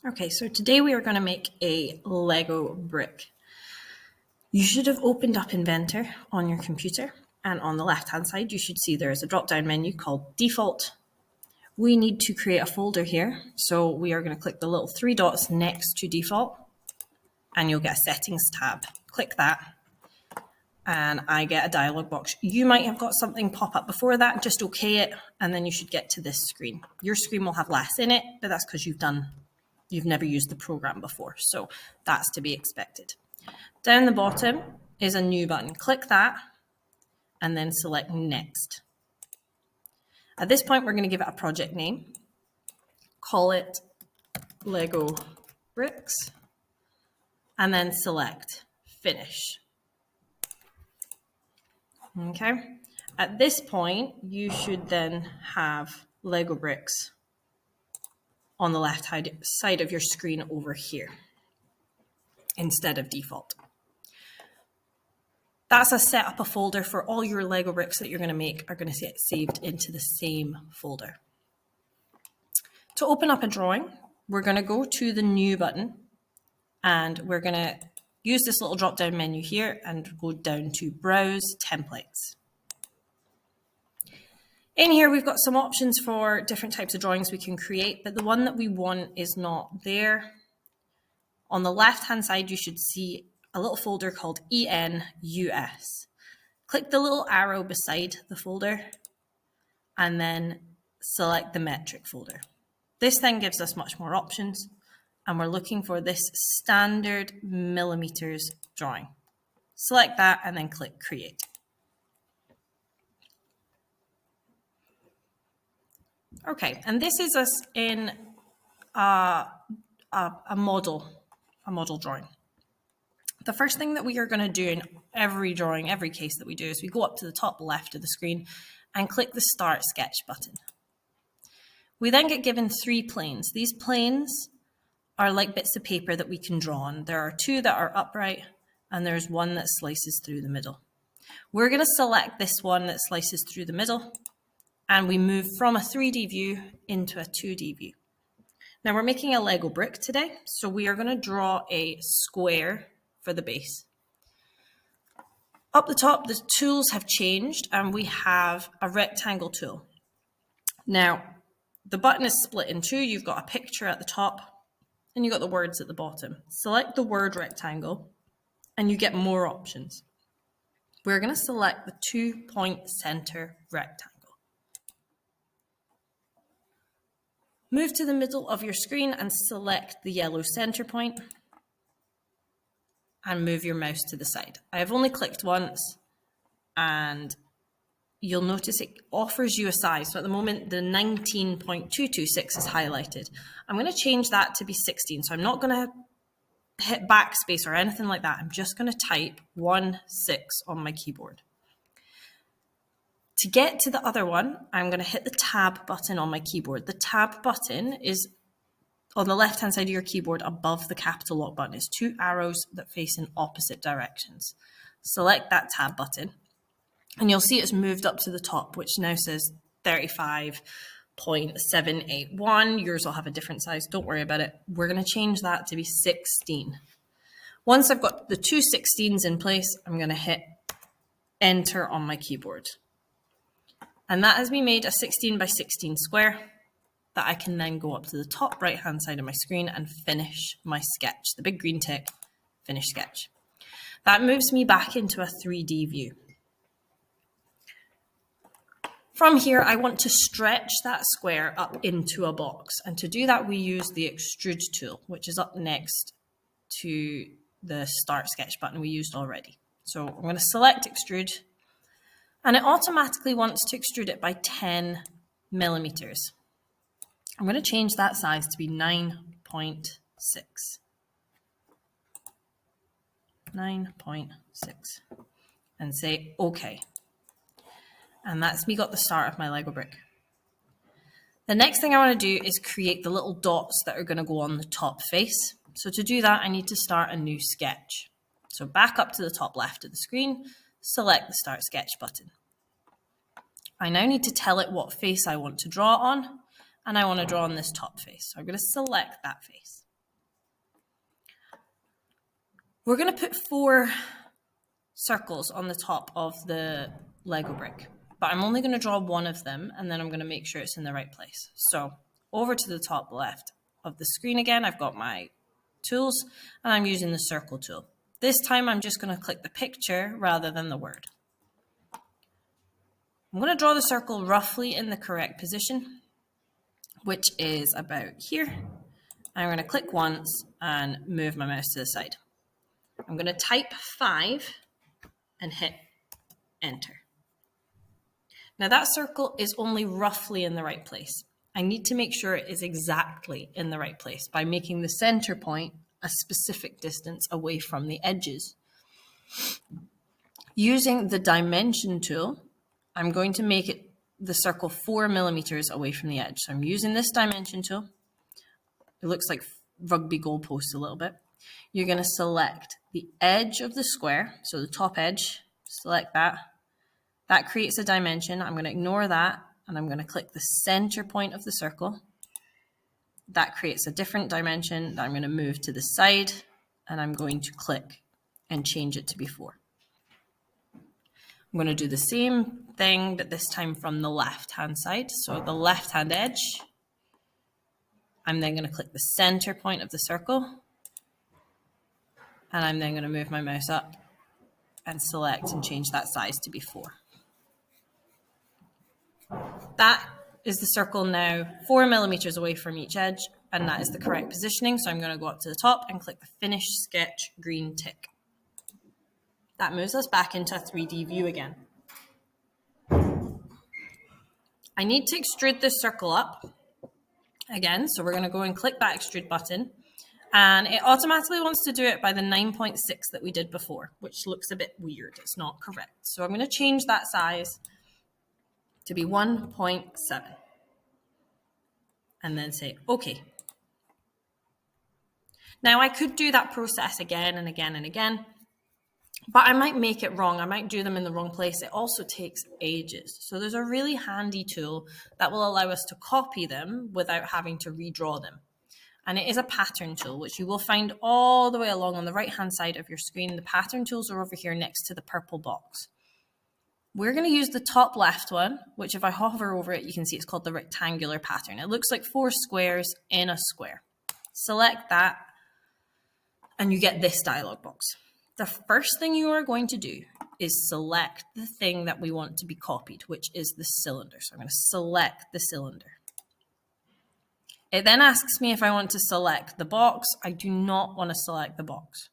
Okay, so today we are going to make a Lego brick. You should have opened up Inventor on your computer, and on the left-hand side you should see there is a drop-down menu called Default. We need to create a folder here, so we are going to click the little three dots next to Default, and you'll get a Settings tab. Click that, and I get a dialog box. You might have got something pop up before that, just okay it, and then you should get to this screen. Your screen will have less in it, but that's because you've never used the program before, so that's to be expected. Down the bottom is a new button. Click that and then select Next. At this point, we're going to give it a project name. Call it Lego Bricks and then select Finish. Okay. At this point, you should then have Lego Bricks on the left side of your screen over here instead of default. That's a set up a folder for all your Lego bricks that you're going to make are going to get saved into the same folder. To open up a drawing, we're going to go to the New button and we're going to use this little drop-down menu here and go down to Browse Templates. In here, we've got some options for different types of drawings we can create, but the one that we want is not there. On the left-hand side, you should see a little folder called ENUS. Click the little arrow beside the folder and then select the metric folder. This then gives us much more options, and we're looking for this standard millimeters drawing. Select that and then click Create. Okay, and this is us in a model drawing. The first thing that we are going to do in every drawing, every case that we do, is we go up to the top left of the screen and click the Start Sketch button. We then get given three planes. These planes are like bits of paper that we can draw on. There are two that are upright and there's one that slices through the middle. We're going to select this one that slices through the middle and we move from a 3D view into a 2D view. Now we're making a Lego brick today, so we are going to draw a square for the base. Up the top, the tools have changed and we have a rectangle tool. Now, the button is split in two. You've got a picture at the top and you've got the words at the bottom. Select the word rectangle and you get more options. We're going to select the 2-point center rectangle. Move to the middle of your screen and select the yellow center point and move your mouse to the side. I have only clicked once and you'll notice it offers you a size. So at the moment, the 19.226 is highlighted. I'm going to change that to be 16. So I'm not going to hit backspace or anything like that. I'm just going to type 16 on my keyboard. To get to the other one, I'm going to hit the Tab button on my keyboard. The Tab button is on the left-hand side of your keyboard above the capital lock button. It's two arrows that face in opposite directions. Select that Tab button and you'll see it's moved up to the top, which now says 35.781. Yours will have a different size. Don't worry about it. We're going to change that to be 16. Once I've got the two 16s in place, I'm going to hit Enter on my keyboard. And that has me made a 16 by 16 square that I can then go up to the top right-hand side of my screen and finish my sketch. The big green tick, Finish Sketch. That moves me back into a 3D view. From here, I want to stretch that square up into a box. And to do that, we use the Extrude tool, which is up next to the Start Sketch button we used already. So I'm going to select Extrude, and it automatically wants to extrude it by 10 millimeters. I'm going to change that size to be 9.6. 9.6 and say OK. And that's me got the start of my Lego brick. The next thing I want to do is create the little dots that are going to go on the top face. So to do that, I need to start a new sketch. So back up to the top left of the screen, select the Start Sketch button. I now need to tell it what face I want to draw on, and I want to draw on this top face. So I'm going to select that face. We're going to put 4 circles on the top of the Lego brick, but I'm only going to draw one of them, and then I'm going to make sure it's in the right place. So over to the top left of the screen again, I've got my tools, and I'm using the circle tool. This time I'm just going to click the picture rather than the word. I'm going to draw the circle roughly in the correct position, which is about here. I'm going to click once and move my mouse to the side. I'm going to type 5 and hit enter. Now that circle is only roughly in the right place. I need to make sure it is exactly in the right place by making the center point a specific distance away from the edges. Using the dimension tool, I'm going to make the circle 4 millimeters away from the edge. So I'm using this dimension tool. It looks like rugby goalposts a little bit. You're going to select the edge of the square, so the top edge, select that. That creates a dimension. I'm going to ignore that, and I'm going to click the center point of the circle. That creates a different dimension that I'm going to move to the side, and I'm going to click and change it to be 4. I'm going to do the same thing, but this time from the left-hand side. So the left-hand edge, I'm then going to click the center point of the circle, and I'm then going to move my mouse up and select and change that size to be 4. That is the circle now 4 millimeters away from each edge, and that is the correct positioning. So I'm going to go up to the top and click the Finish Sketch green tick. That moves us back into a 3D view again. I need to extrude this circle up again, so we're going to go and click that extrude button, and it automatically wants to do it by the 9.6 that we did before, which looks a bit weird. It's not correct. So I'm going to change that size to be 1.7 and then say OK. Now I could do that process again and again and again, but I might make it wrong. I might do them in the wrong place. It also takes ages. So there's a really handy tool that will allow us to copy them without having to redraw them. And it is a pattern tool, which you will find all the way along on the right-hand side of your screen. The pattern tools are over here next to the purple box. We're going to use the top left one, which if I hover over it, you can see it's called the rectangular pattern. It looks like 4 squares in a square. Select that, and you get this dialog box. The first thing you are going to do is select the thing that we want to be copied, which is the cylinder. So I'm going to select the cylinder. It then asks me if I want to select the box. I do not want to select the box.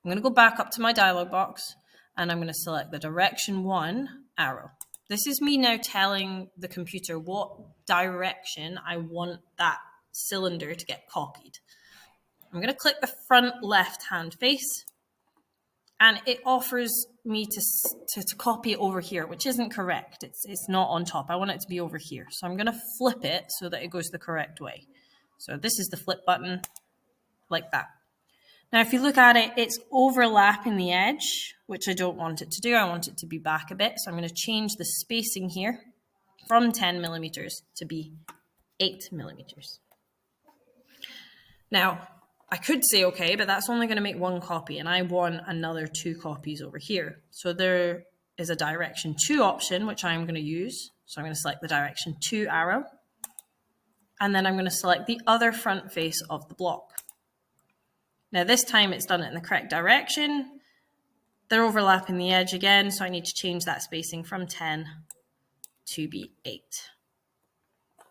I'm going to go back up to my dialog box, and I'm going to select the direction 1 arrow. This is me now telling the computer what direction I want that cylinder to get copied. I'm going to click the front left-hand face, and it offers me to copy it over here, which isn't correct. It's not on top. I want it to be over here. So I'm going to flip it so that it goes the correct way. So this is the flip button, like that. Now, if you look at it, it's overlapping the edge, which I don't want it to do. I want it to be back a bit. So I'm going to change the spacing here from 10 millimeters to be 8 millimeters. Now, I could say, okay, but that's only going to make 1 copy, and I want another 2 copies over here. So there is a direction 2 option, which I'm going to use. So I'm going to select the direction 2 arrow, and then I'm going to select the other front face of the block. Now this time it's done it in the correct direction. They're overlapping the edge again, so I need to change that spacing from 10 to be 8.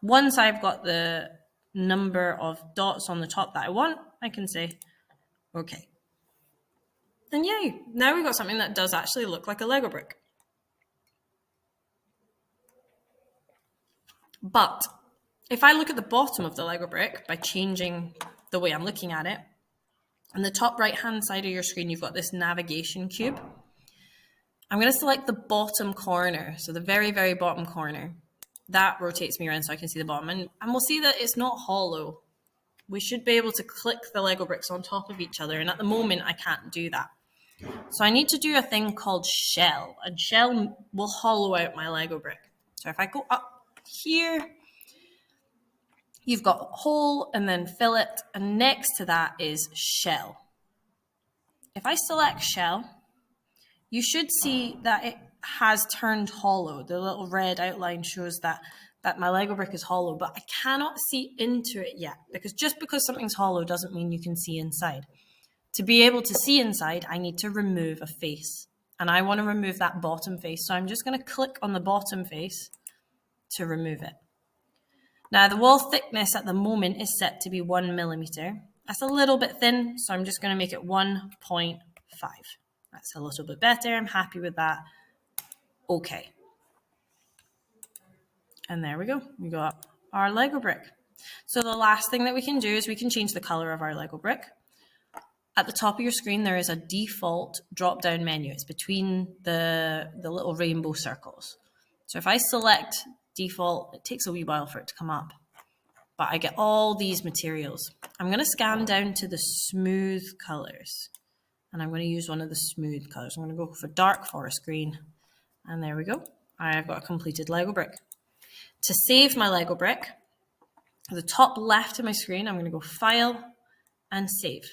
Once I've got the number of dots on the top that I want, I can say, okay. And yay, now we've got something that does actually look like a Lego brick. But if I look at the bottom of the Lego brick by changing the way I'm looking at it, on the top right-hand side of your screen, you've got this navigation cube. I'm going to select the bottom corner, so the very, very bottom corner. That rotates me around so I can see the bottom. And we'll see that it's not hollow. We should be able to click the Lego bricks on top of each other, and at the moment, I can't do that. So I need to do a thing called shell, and shell will hollow out my Lego brick. So if I go up here, you've got hole and then fillet, and next to that is shell. If I select shell, you should see that it has turned hollow. The little red outline shows that my Lego brick is hollow, but I cannot see into it yet, because just because something's hollow doesn't mean you can see inside. To be able to see inside, I need to remove a face, and I want to remove that bottom face. So I'm just going to click on the bottom face to remove it. Now the wall thickness at the moment is set to be 1 millimeter. That's a little bit thin, so I'm just going to make it 1.5. That's a little bit better. I'm happy with that. Okay. And there we go. We got our Lego brick. So the last thing that we can do is we can change the color of our Lego brick. At the top of your screen, there is a default drop-down menu. It's between the little rainbow circles. So if I select default, it takes a wee while for it to come up, but I get all these materials. I'm going to scan down to the smooth colors, and I'm going to use one of the smooth colors. I'm going to go for dark forest green, and there we go. I've got a completed Lego brick. To save my Lego brick, at the top left of my screen, I'm going to go File and Save.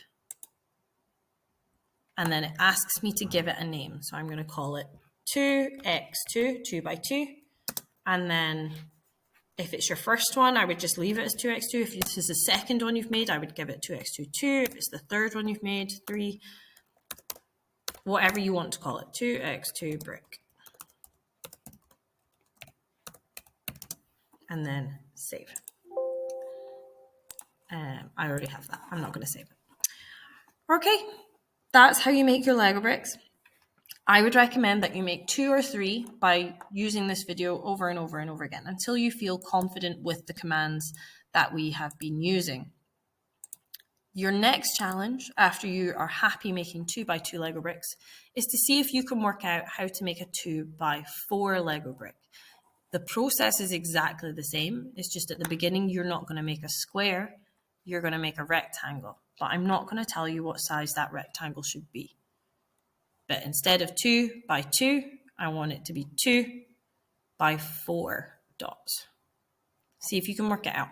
And then it asks me to give it a name. So I'm going to call it 2x2, 2 by 2. And then if it's your first one, I would just leave it as 2x2. If this is the second one you've made, I would give it 2x2, 2. If it's the third one you've made, 3. Whatever you want to call it, 2x2 brick. And then save. I already have that. I'm not going to save it. Okay, that's how you make your Lego bricks. I would recommend that you make 2 or 3 by using this video over and over and over again until you feel confident with the commands that we have been using. Your next challenge, after you are happy making 2 by 2 Lego bricks, is to see if you can work out how to make a 2 by 4 Lego brick. The process is exactly the same. It's just at the beginning, you're not going to make a square, you're going to make a rectangle. But I'm not going to tell you what size that rectangle should be. But instead of 2 by 2, I want it to be 2 by 4 dots. See if you can work it out.